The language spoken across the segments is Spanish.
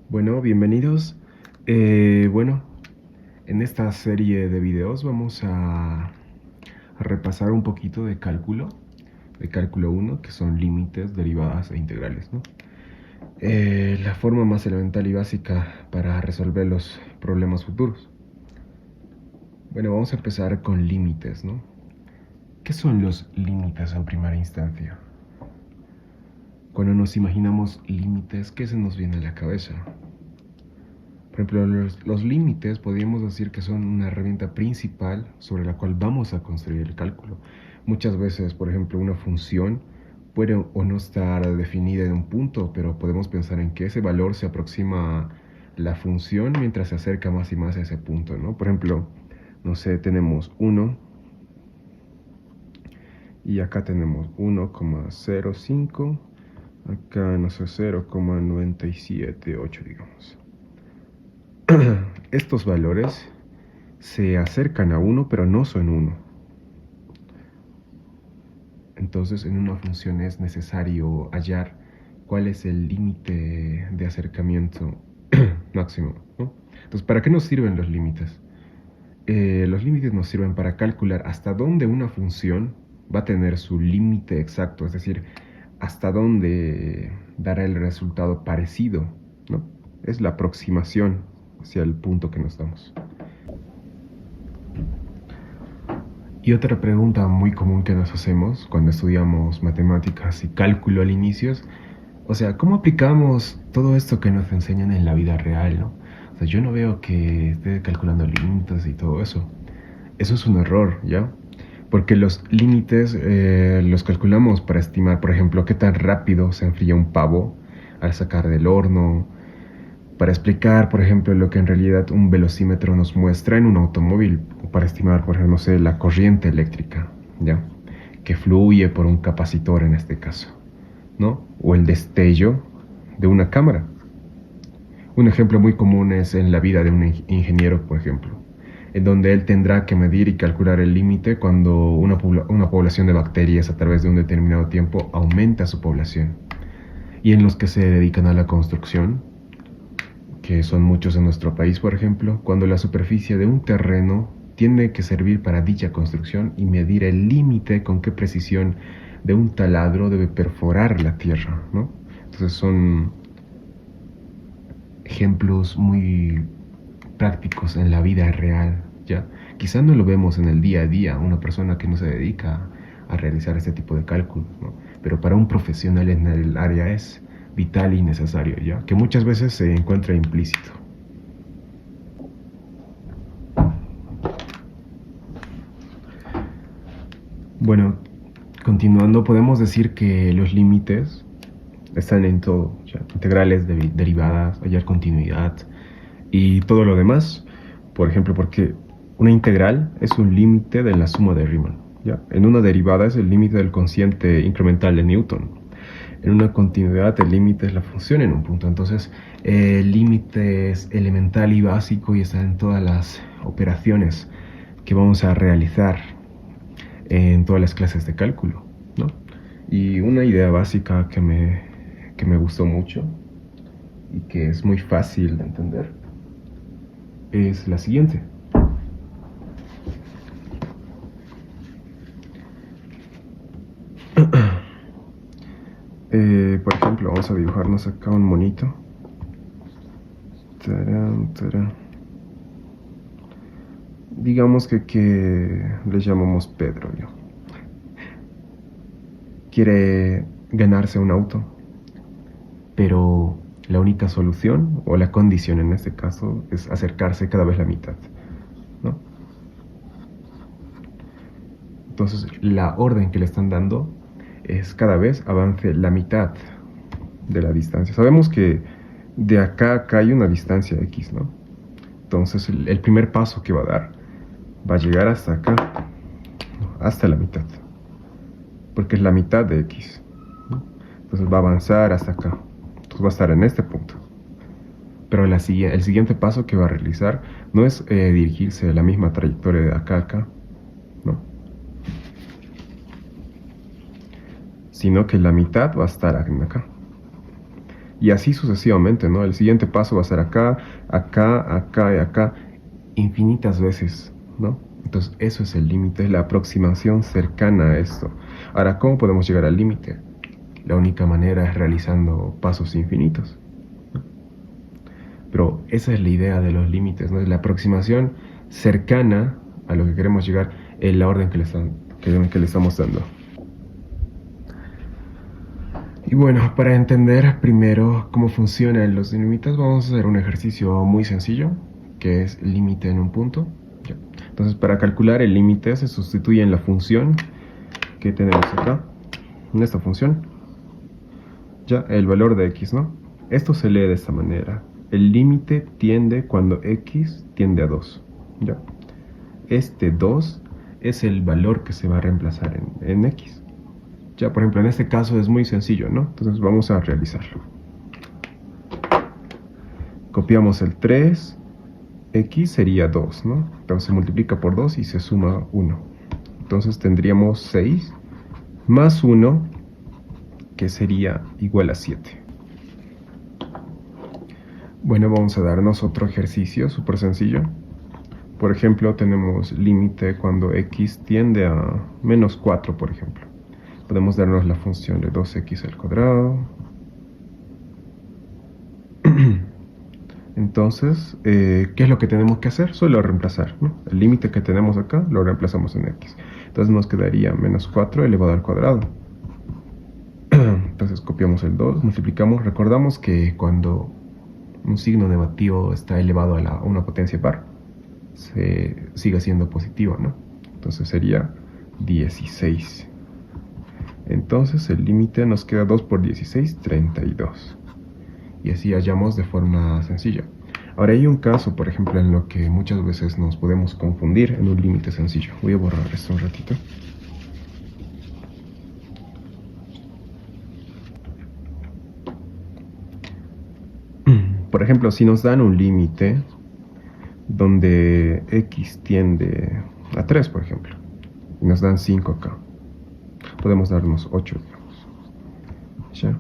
Bueno, bienvenidos. Bueno, en esta serie de videos vamos a repasar un poquito de cálculo 1, que son límites, derivadas e integrales, ¿no? La forma más elemental y básica para resolver los problemas futuros. Bueno, vamos a empezar con límites, ¿no? ¿Qué son los límites en primera instancia? Cuando nos imaginamos límites, ¿qué se nos viene a la cabeza? Por ejemplo, los límites podríamos decir que son una herramienta principal sobre la cual vamos a construir el cálculo. Muchas veces, por ejemplo, una función puede o no estar definida en un punto, pero podemos pensar en que ese valor se aproxima a la función mientras se acerca más y más a ese punto, ¿no? Por ejemplo, no sé, tenemos 1 y acá tenemos 1,05, acá, no sé, 0,978, digamos. Estos valores se acercan a 1, pero no son 1. Entonces, en una función es necesario hallar cuál es el límite de acercamiento máximo, ¿no? Entonces, ¿para qué nos sirven los límites? Los límites nos sirven para calcular hasta dónde una función va a tener su límite exacto, es decir, hasta dónde dará el resultado parecido, ¿no? Es la aproximación hacia el punto que nos damos. Y otra pregunta muy común que nos hacemos cuando estudiamos matemáticas y cálculo al inicio es, o sea, ¿cómo aplicamos todo esto que nos enseñan en la vida real, ¿no? O sea, yo no veo que esté calculando límites y todo eso. Eso es un error, ¿ya? Porque los límites los calculamos para estimar, por ejemplo, qué tan rápido se enfría un pavo al sacar del horno, para explicar, por ejemplo, lo que en realidad un velocímetro nos muestra en un automóvil, o para estimar, por ejemplo, no sé, la corriente eléctrica, ¿ya? Que fluye por un capacitor en este caso, ¿no? O el destello de una cámara. Un ejemplo muy común es en la vida de un ingeniero, por ejemplo, en donde él tendrá que medir y calcular el límite cuando una población de bacterias a través de un determinado tiempo aumenta su población. Y en los que se dedican a la construcción, que son muchos en nuestro país, por ejemplo, cuando la superficie de un terreno tiene que servir para dicha construcción y medir el límite con qué precisión de un taladro debe perforar la tierra, ¿no? Entonces son ejemplos muy prácticos en la vida real, ¿ya? Quizá no lo vemos en el día a día, una persona que no se dedica a realizar este tipo de cálculos, ¿no? Pero para un profesional en el área es vital y necesario, ¿ya? Que muchas veces se encuentra implícito. Bueno, continuando, podemos decir que los límites están en todo, ¿ya? Integrales, derivadas, hallar continuidad y todo lo demás. Por ejemplo, porque una integral es un límite de la suma de Riemann, ¿ya? En una derivada es el límite del cociente incremental de Newton. En una continuidad el límite es la función en un punto. Entonces el límite es elemental y básico y está en todas las operaciones que vamos a realizar en todas las clases de cálculo, ¿no? Y una idea básica que me gustó mucho y que es muy fácil de entender es la siguiente. Por ejemplo, vamos a dibujarnos acá un monito. Tarán, tarán. Digamos que le llamamos Pedro, ¿ya? Quiere ganarse un auto, pero la única solución, o la condición en este caso, es acercarse cada vez la mitad, ¿no? Entonces, la orden que le están dando es cada vez avance la mitad de la distancia. Sabemos que de acá a acá hay una distancia X, ¿no? Entonces, el primer paso que va a dar va a llegar hasta acá, hasta la mitad, porque es la mitad de X, ¿no? Entonces va a avanzar hasta acá. Entonces va a estar en este punto. Pero el siguiente paso que va a realizar no es dirigirse a la misma trayectoria de acá a acá, ¿no? Sino que la mitad va a estar acá. Y así sucesivamente, ¿no? El siguiente paso va a ser acá, acá, acá y acá, infinitas veces, ¿no? Entonces eso es el límite, es la aproximación cercana a esto. Ahora, ¿cómo podemos llegar al límite? La única manera es realizando pasos infinitos. Pero esa es la idea de los límites, ¿no? Es la aproximación cercana a lo que queremos llegar en la orden que le estamos dando. Y bueno, para entender primero cómo funcionan los límites, vamos a hacer un ejercicio muy sencillo, que es límite en un punto. Ya. Entonces, para calcular el límite se sustituye en la función que tenemos acá, en esta función, ya el valor de x, ¿no? Esto se lee de esta manera. El límite tiende cuando x tiende a 2, ¿ya? Este 2 es el valor que se va a reemplazar en x. Ya, por ejemplo, en este caso es muy sencillo, ¿no? Entonces vamos a realizarlo. Copiamos el 3, x sería 2, ¿no? Entonces se multiplica por 2 y se suma 1. Entonces tendríamos 6 más 1, que sería igual a 7. Bueno, vamos a darnos otro ejercicio súper sencillo. Por ejemplo, tenemos límite cuando x tiende a menos 4, por ejemplo. Podemos darnos la función de 2x al cuadrado. Entonces, ¿qué es lo que tenemos que hacer? Solo reemplazar, ¿no? El límite que tenemos acá lo reemplazamos en x. Entonces nos quedaría menos 4 elevado al cuadrado. Entonces copiamos el 2, multiplicamos. Recordamos que cuando un signo negativo está elevado a una potencia par, sigue siendo positivo, ¿no? Entonces sería 16. Entonces el límite nos queda 2 por 16, 32. Y así hallamos de forma sencilla. Ahora hay un caso, por ejemplo, en lo que muchas veces nos podemos confundir en un límite sencillo. Voy a borrar esto un ratito. Por ejemplo, si nos dan un límite donde x tiende a 3, por ejemplo, y nos dan 5 acá, podemos darnos 8, digamos. ¿Ya?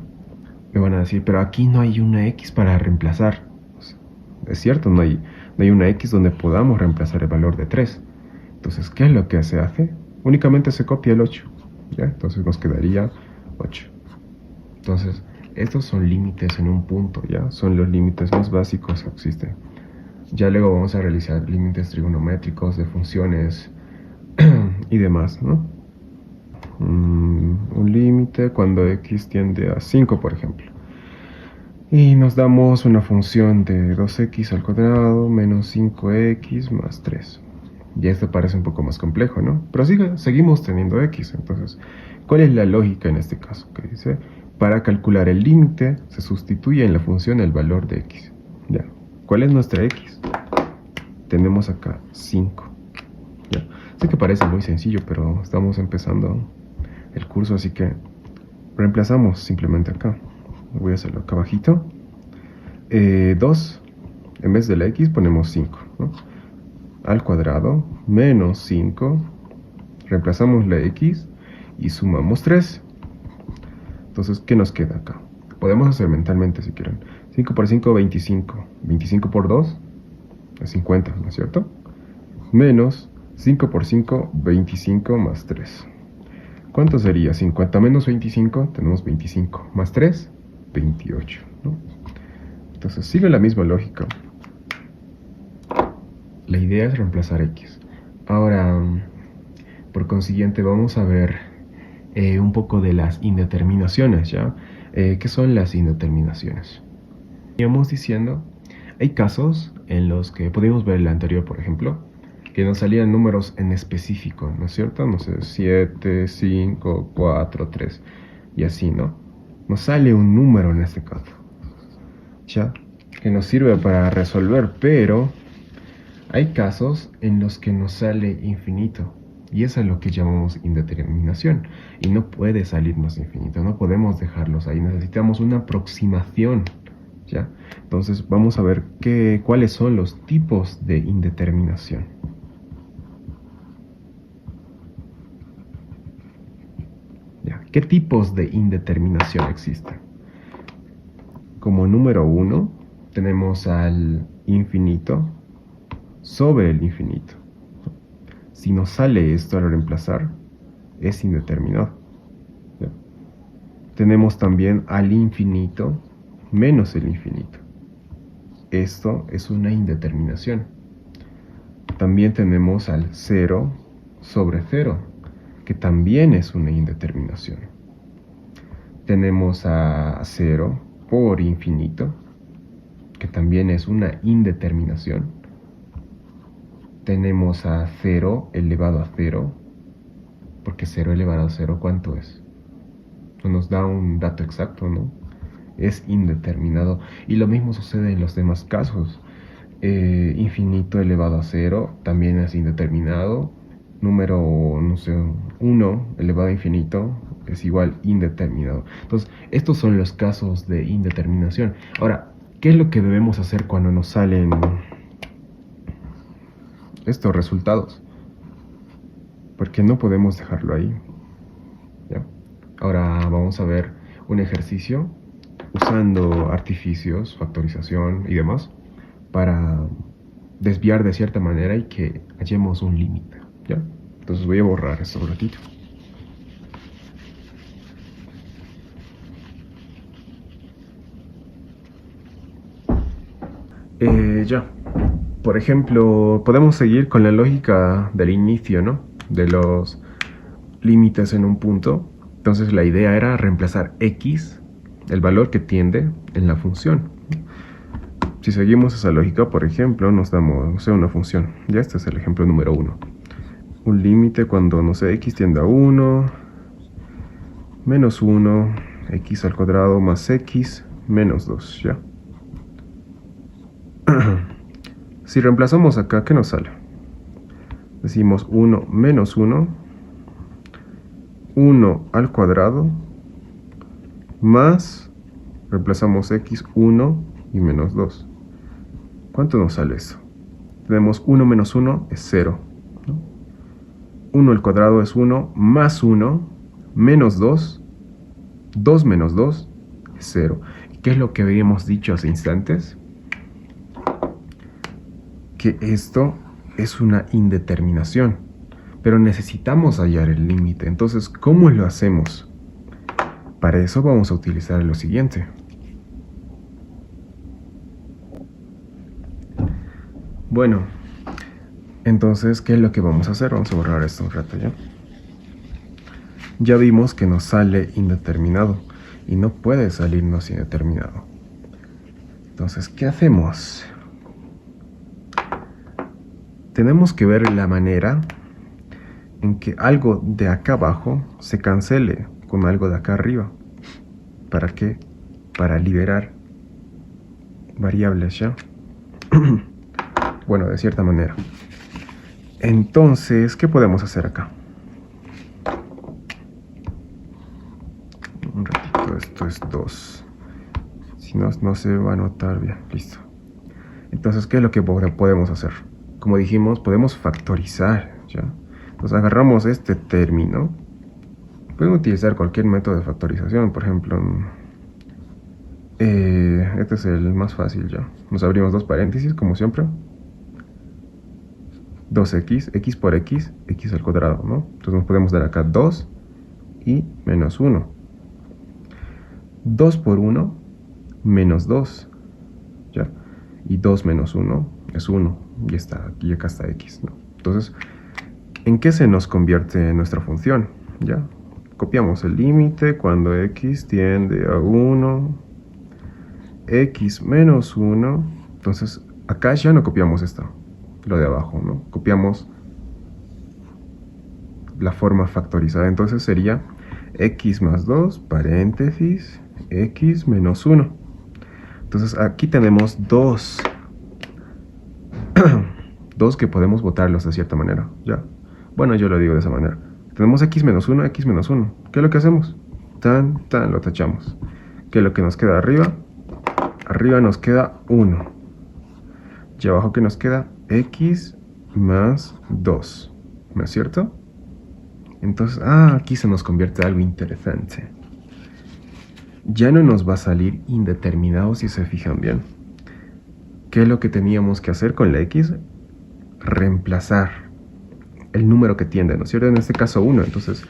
Me van a decir, pero aquí no hay una x para reemplazar. Es cierto, no hay una x donde podamos reemplazar el valor de 3. Entonces, ¿qué es lo que se hace? Únicamente se copia el 8. ¿Ya? Entonces nos quedaría 8. Entonces, estos son límites en un punto, ¿ya? Son los límites más básicos que existen. Ya luego vamos a realizar límites trigonométricos de funciones y demás, ¿no? Un límite cuando x tiende a 5, por ejemplo. Y nos damos una función de 2x al cuadrado menos 5x más 3. Y esto parece un poco más complejo, ¿no? Pero seguimos teniendo x. Entonces, ¿cuál es la lógica en este caso? Que dice, para calcular el límite se sustituye en la función el valor de x. ¿Ya? ¿Cuál es nuestra x? Tenemos acá 5. ¿Ya? Sé que parece muy sencillo, pero estamos empezando el curso, así que reemplazamos simplemente acá. Voy a hacerlo acá abajito. 2, en vez de la x ponemos 5, ¿no? Al cuadrado menos 5, reemplazamos la x y sumamos 3. Entonces, ¿qué nos queda acá? Podemos hacer mentalmente si quieren. 5 por 5, 25. 25 por 2 es 50, ¿no es cierto? Menos 5 por 5, 25 más 3. ¿Cuánto sería? 50 menos 25, tenemos 25. Más 3, 28, ¿no? Entonces sigue la misma lógica. La idea es reemplazar x. Ahora, por consiguiente, vamos a ver un poco de las indeterminaciones, ¿ya? ¿Qué son las indeterminaciones? Íbamos diciendo, hay casos en los que podemos ver el anterior, por ejemplo, que nos salían números en específico, ¿no es cierto? No sé, 7, 5, 4, 3 y así, ¿no? Nos sale un número en este caso, ¿ya? Que nos sirve para resolver, pero hay casos en los que nos sale infinito y eso es lo que llamamos indeterminación y no puede salirnos infinito, no podemos dejarlos ahí, necesitamos una aproximación, ¿ya? Entonces vamos a ver cuáles son los tipos de indeterminación. Ya, ¿qué tipos de indeterminación existen? Como número 1 tenemos al infinito sobre el infinito. Si nos sale esto al reemplazar, es indeterminado. ¿Ya? Tenemos también al infinito menos el infinito. Esto es una indeterminación. También tenemos al 0 sobre 0, que también es una indeterminación. Tenemos a 0 por infinito, que también es una indeterminación. Tenemos a 0 elevado a 0, porque 0 elevado a 0, ¿cuánto es? No nos da un dato exacto, ¿no? Es indeterminado. Y lo mismo sucede en los demás casos. Infinito elevado a 0 también es indeterminado. Número, no sé, 1 elevado a infinito es igual indeterminado. Entonces, estos son los casos de indeterminación. Ahora, ¿qué es lo que debemos hacer cuando nos salen estos resultados? Porque no podemos dejarlo ahí. ¿Ya? Ahora vamos a ver un ejercicio usando artificios, factorización y demás para desviar de cierta manera y que hallemos un límite, ¿ya? Entonces voy a borrar esto un ratito. Ya. Por ejemplo, podemos seguir con la lógica del inicio, ¿no? De los límites en un punto. Entonces la idea era reemplazar x, el valor que tiende, en la función. Si seguimos esa lógica, por ejemplo, nos damos, no sé, una función. Ya este es el ejemplo número 1. Un límite cuando, no sé, x tiende a 1, menos 1, x al cuadrado más x, menos 2, ¿ya? Si reemplazamos acá, ¿qué nos sale? Decimos 1 menos 1, 1 al cuadrado, más, reemplazamos x, 1 y menos 2. ¿Cuánto nos sale eso? Tenemos 1 menos 1 es 0. 1 al cuadrado es 1, más 1, menos 2, 2 menos 2 es 0. ¿Qué es lo que habíamos dicho hace instantes? Que esto es una indeterminación, pero necesitamos hallar el límite. Entonces, ¿cómo lo hacemos? Para eso vamos a utilizar lo siguiente. Bueno, entonces, ¿qué es lo que vamos a hacer? Vamos a borrar esto un rato, ¿ya? Ya vimos que nos sale indeterminado y no puede salirnos indeterminado. Entonces, ¿qué hacemos? Tenemos que ver la manera en que algo de acá abajo se cancele con algo de acá arriba. ¿Para qué? Para liberar variables, ¿ya? Bueno, de cierta manera. Entonces, ¿qué podemos hacer acá? Un ratito, esto es 2. Si no, no se va a notar bien. Listo. Entonces, ¿qué es lo que podemos hacer? Como dijimos, podemos factorizar, ¿ya? Entonces, agarramos este término. Podemos utilizar cualquier método de factorización. Por ejemplo, este es el más fácil, ¿ya? Nos abrimos dos paréntesis, como siempre. 2x, x por x, x al cuadrado, ¿no? Entonces nos podemos dar acá 2 y menos 1. 2 por 1, menos 2, ¿ya? Y 2 menos 1 es 1, y acá está x, ¿no? Entonces, ¿en qué se nos convierte nuestra función? ¿Ya? Copiamos el límite cuando x tiende a 1, x menos 1, entonces acá ya no copiamos esto, lo de abajo, ¿no? Copiamos la forma factorizada, entonces sería x más 2, paréntesis, x menos 1. Entonces aquí tenemos dos que podemos botarlos de cierta manera, ¿ya? Bueno, yo lo digo de esa manera. Tenemos x menos 1, x menos 1. ¿Qué es lo que hacemos? Lo tachamos. ¿Qué es lo que nos queda arriba? Arriba nos queda 1. Y abajo que nos queda x más 2. ¿No es cierto? Entonces, aquí se nos convierte en algo interesante. Ya no nos va a salir indeterminado si se fijan bien. ¿Qué es lo que teníamos que hacer con la x? Reemplazar el número que tiende, ¿no es cierto? En este caso 1, entonces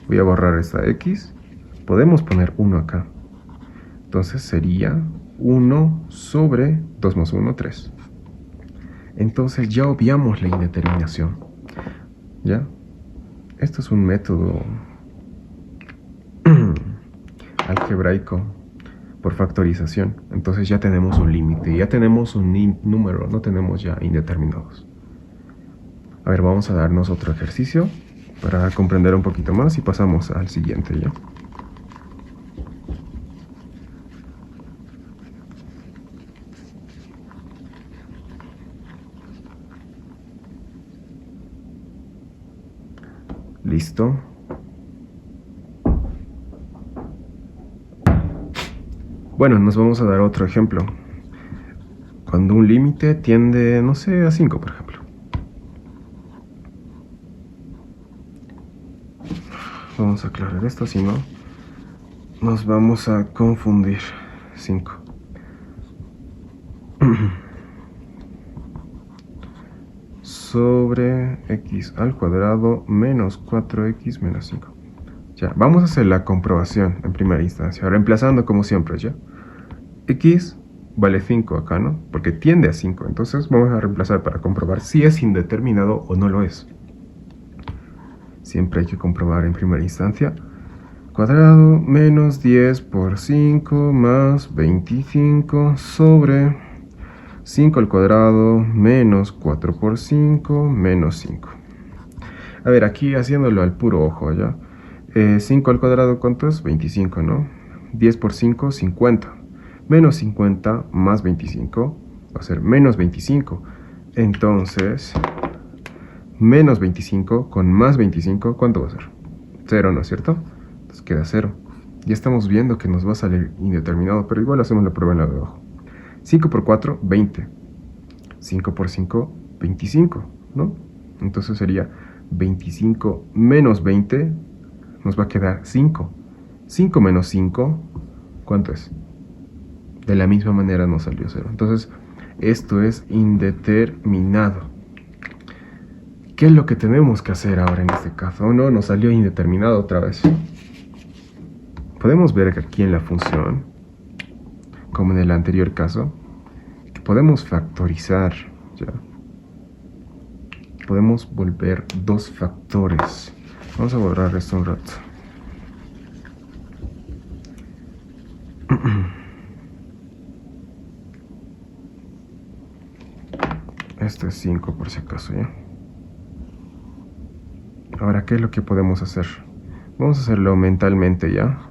voy a borrar esta x. Podemos poner 1 acá. Entonces sería 1 sobre 2 más 1, 3. Entonces ya obviamos la indeterminación. ¿Ya? Esto es un método algebraico por factorización. Entonces ya tenemos un límite, ya tenemos un número, no tenemos ya indeterminados. A ver, vamos a darnos otro ejercicio para comprender un poquito más y pasamos al siguiente ya. Listo. Bueno, nos vamos a dar otro ejemplo. Cuando un límite tiende, no sé, a 5, por ejemplo. Vamos a aclarar esto, si no, nos vamos a confundir. 5. Sobre x al cuadrado menos 4x menos 5. Ya, vamos a hacer la comprobación en primera instancia, reemplazando como siempre, ¿ya? X vale 5 acá, ¿no? Porque tiende a 5, entonces vamos a reemplazar para comprobar si es indeterminado o no lo es. Siempre hay que comprobar en primera instancia. Cuadrado menos 10 por 5 más 25 sobre 5 al cuadrado menos 4 por 5 menos 5. A ver, aquí haciéndolo al puro ojo, ¿ya? 5 al cuadrado, ¿cuánto es? 25, ¿no? 10 por 5, 50. Menos 50 más 25 va a ser menos 25. Entonces, menos 25 con más 25, ¿cuánto va a ser? 0, ¿no es cierto? Entonces queda 0. Ya estamos viendo que nos va a salir indeterminado, pero igual hacemos la prueba en la de abajo. 5 por 4, 20. 5 por 5, 25, ¿no? Entonces sería 25 menos 20, nos va a quedar 5. 5 menos 5, ¿cuánto es? De la misma manera nos salió 0. Entonces, esto es indeterminado. ¿Qué es lo que tenemos que hacer ahora en este caso? Oh, no, nos salió indeterminado otra vez. Podemos ver que aquí en la función, como en el anterior caso, que podemos factorizar, ¿ya? Podemos volver dos factores. Vamos a borrar esto un rato. Esto es 5 por si acaso, ¿ya? Ahora, ¿qué es lo que podemos hacer? Vamos a hacerlo mentalmente, ¿ya?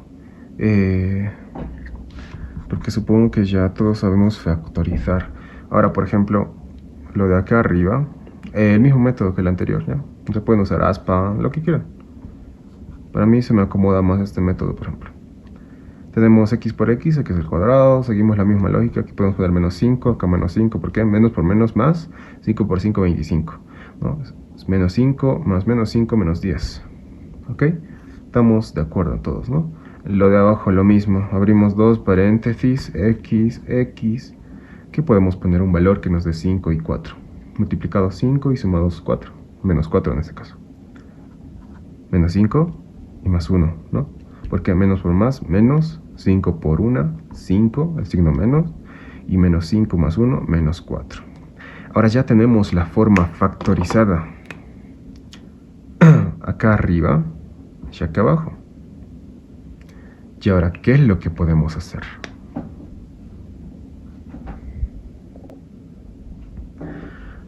Porque supongo que ya todos sabemos factorizar. Ahora, por ejemplo, lo de acá arriba, el mismo método que el anterior, ¿ya? Se pueden usar aspa, lo que quieran. Para mí se me acomoda más este método, por ejemplo. Tenemos x por x al cuadrado, seguimos la misma lógica, aquí podemos poner menos 5, acá menos 5, ¿por qué? Menos por menos más, 5 por 5, 25, ¿no? Es menos 5, más menos 5, menos 10, ¿ok? Estamos de acuerdo todos, ¿no? Lo de abajo lo mismo, abrimos dos paréntesis, x, que podemos poner un valor que nos dé 5 y 4, multiplicado 5 y sumados 4, menos 4 en este caso, menos 5 y más 1, ¿no? Porque menos por más, menos, 5 por 1, 5, el signo menos, y menos 5 más 1, menos 4. Ahora ya tenemos la forma factorizada acá arriba y acá abajo. Y ahora, ¿qué es lo que podemos hacer?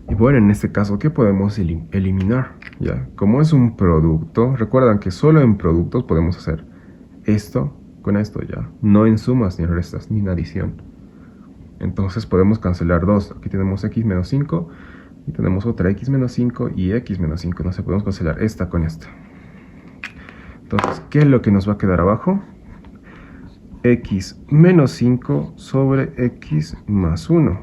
Y bueno, en este caso, ¿qué podemos eliminar? ¿Ya? Como es un producto, recuerdan que solo en productos podemos hacer esto con esto, ya, no en sumas ni en restas ni en adición. Entonces podemos cancelar dos. Aquí tenemos x menos 5 y tenemos otra x menos 5 y x menos 5. No se podemos cancelar esta con esta. Entonces, ¿qué es lo que nos va a quedar abajo? x menos 5 sobre x más 1.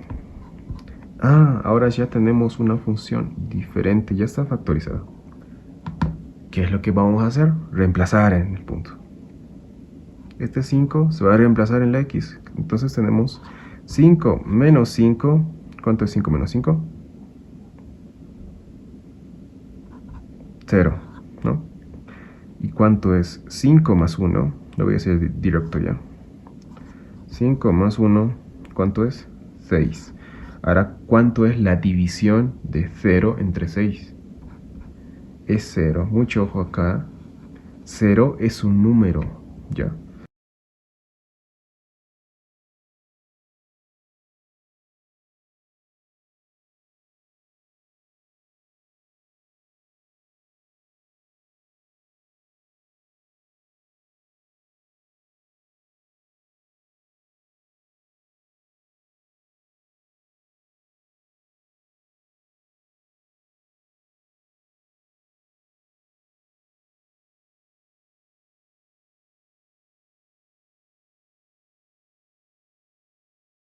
Ah, ahora ya tenemos una función diferente, ya está factorizada. ¿Qué es lo que vamos a hacer? Reemplazar en el punto. Este 5 se va a reemplazar en la x. Entonces tenemos 5 menos 5. ¿Cuánto es 5 menos 5? 0, ¿no? ¿Y cuánto es 5 más 1? Lo voy a hacer directo ya. 5 más 1, ¿cuánto es? 6. Ahora, ¿cuánto es la división de 0 entre 6? Es 0. Mucho ojo acá. 0 es un número, ¿ya?